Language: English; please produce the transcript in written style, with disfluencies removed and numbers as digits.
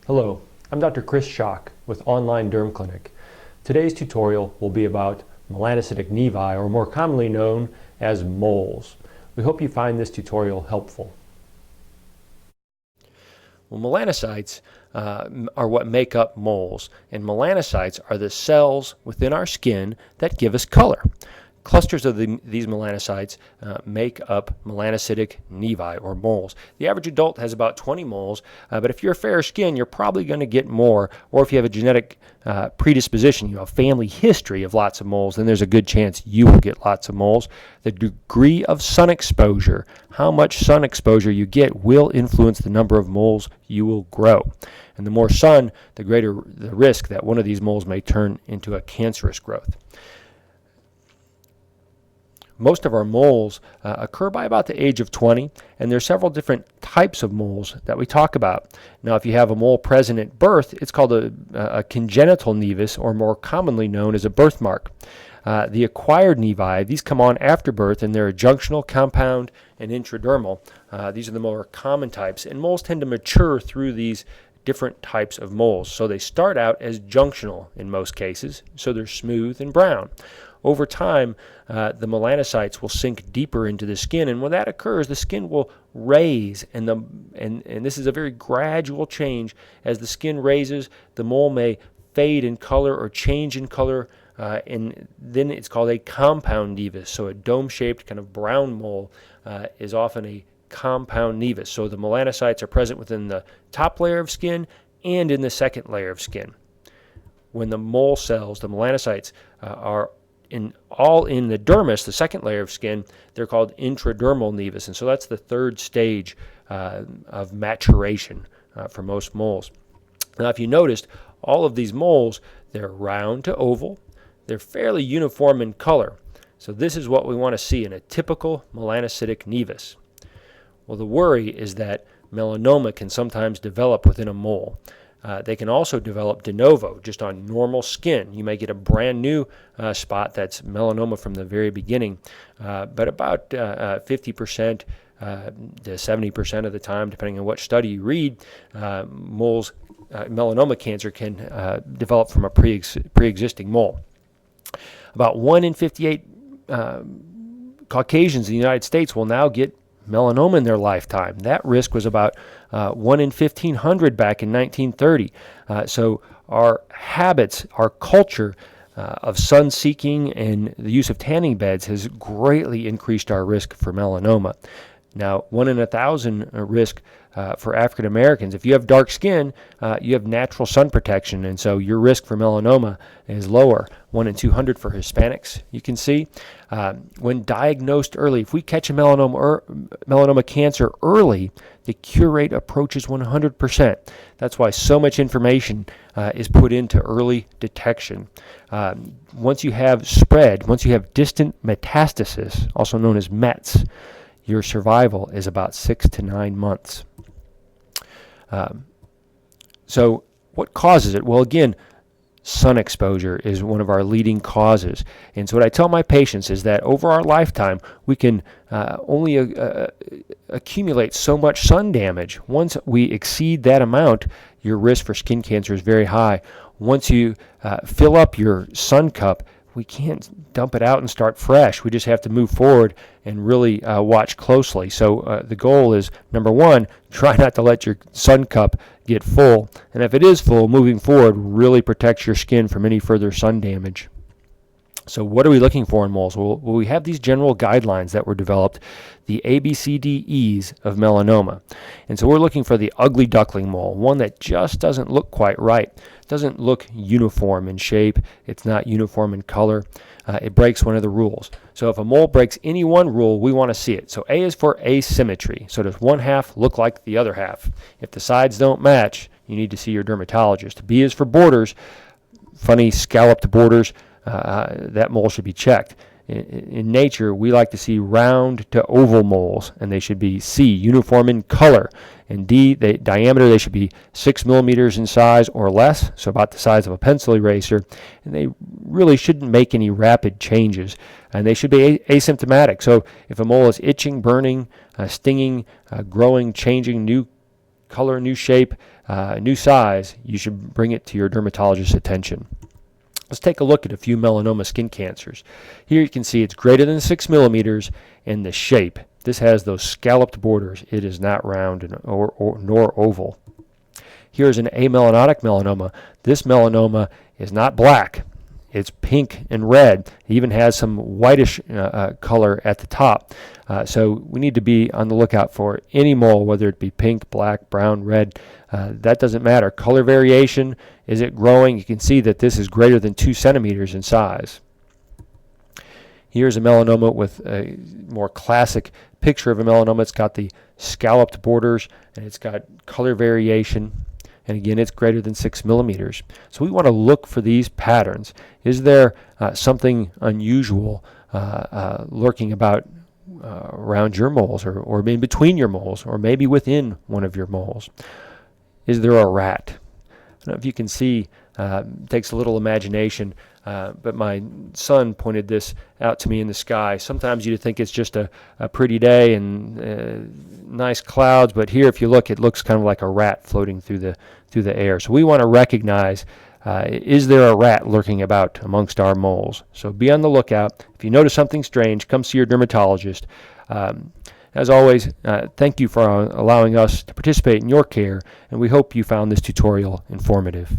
Hello, I'm Dr. Chris Schock with OnlineDermClinic. Today's tutorial will be about melanocytic nevi, or more commonly known as moles. We hope you find this tutorial helpful. Well, melanocytes are what make up moles, and melanocytes are the cells within our skin that give us color. Clusters of these melanocytes make up melanocytic nevi, or moles. The average adult has about 20 moles, but if you're fair skin, you're probably going to get more, or if you have a genetic predisposition, a family history of lots of moles, then there's a good chance you will get lots of moles. The degree of sun exposure, how much sun exposure you get, will influence the number of moles you will grow. And the more sun, the greater the risk that one of these moles may turn into a cancerous growth. Most of our moles occur by about the age of 20, and there are several different types of moles that we talk about. Now, if you have a mole present at birth, it's called a congenital nevus, or more commonly known as a birthmark. The acquired nevi, these come on after birth, and they're junctional, compound, and intradermal. These are the more common types, and moles tend to mature through these different types of moles. So they start out as junctional in most cases, so they're smooth and brown. Over time, the melanocytes will sink deeper into the skin, and when that occurs, the skin will raise, and this is a very gradual change. As the skin raises, the mole may fade in color or change in color, and then it's called a compound nevus. So a dome-shaped kind of brown mole is often a compound nevus. So the melanocytes are present within the top layer of skin and in the second layer of skin. When the mole cells, the melanocytes, are all in the dermis, the second layer of skin, they're called intradermal nevus, and so that's the third stage of maturation for most moles. Now, if you noticed, all of these moles, they're round to oval, they're fairly uniform in color. So this is what we want to see in a typical melanocytic nevus. Well, the worry is that melanoma can sometimes develop within a mole. They can also develop de novo, just on normal skin. You may get a brand new spot that's melanoma from the very beginning, but about 50% to 70% of the time, depending on what study you read, melanoma cancer can develop from a pre-existing mole. About 1 in 58 Caucasians in the United States will now get melanoma in their lifetime. That risk was about 1 in 1,500 back in 1930. So our habits, our culture of sun-seeking and the use of tanning beds has greatly increased our risk for melanoma. Now, 1 in 1,000 risk for African Americans. If you have dark skin, you have natural sun protection, and so your risk for melanoma is lower. 1 in 200 for Hispanics, you can see. When diagnosed early, if we catch a melanoma cancer early, the cure rate approaches 100%. That's why so much information is put into early detection. Once you have spread, once you have distant metastasis, also known as METs, your survival is about 6 to 9 months. So what causes it? Well, again, sun exposure is one of our leading causes. And so what I tell my patients is that over our lifetime, we can only accumulate so much sun damage. Once we exceed that amount, your risk for skin cancer is very high. Once you fill up your sun cup, we can't dump it out and start fresh. We just have to move forward and really watch closely. So the goal is, number one, try not to let your sun cup get full. And if it is full, moving forward really protects your skin from any further sun damage. So what are we looking for in moles? Well, we have these general guidelines that were developed, the ABCDEs of melanoma. And so we're looking for the ugly duckling mole, one that just doesn't look quite right, doesn't look uniform in shape, it's not uniform in color, it breaks one of the rules. So if a mole breaks any one rule, we want to see it. So A is for asymmetry. So does one half look like the other half? If the sides don't match, you need to see your dermatologist. B is for borders, funny scalloped borders. That mole should be checked. In nature, we like to see round to oval moles, and they should be C, uniform in color, and D, diameter, they should be 6 millimeters in size or less, so about the size of a pencil eraser, and they really shouldn't make any rapid changes, and they should be asymptomatic. So if a mole is itching, burning, stinging, growing, changing, new color, new shape, new size, you should bring it to your dermatologist's attention. Let's take a look at a few melanoma skin cancers. Here you can see it's greater than 6 millimeters, and the shape. This has those scalloped borders. It is not round nor oval. Here's an amelanotic melanoma. This melanoma is not black. It's pink and red. It even has some whitish color at the top. So we need to be on the lookout for any mole, whether it be pink, black, brown, red. That doesn't matter. Color variation, is it growing? You can see that this is greater than 2 centimeters in size. Here's a melanoma with a more classic picture of a melanoma. It's got the scalloped borders, and it's got color variation. And again, it's greater than 6 millimeters. So we want to look for these patterns. Is there something unusual lurking about around your moles, or in between your moles, or maybe within one of your moles? Is there a rat? I don't know if you can see, it takes a little imagination, but my son pointed this out to me in the sky. Sometimes you'd think it's just a pretty day and nice clouds, but here if you look, it looks kind of like a rat floating through the air. So we want to recognize, is there a rat lurking about amongst our moles? So be on the lookout. If you notice something strange, come see your dermatologist. As always, thank you for allowing us to participate in your care, and we hope you found this tutorial informative.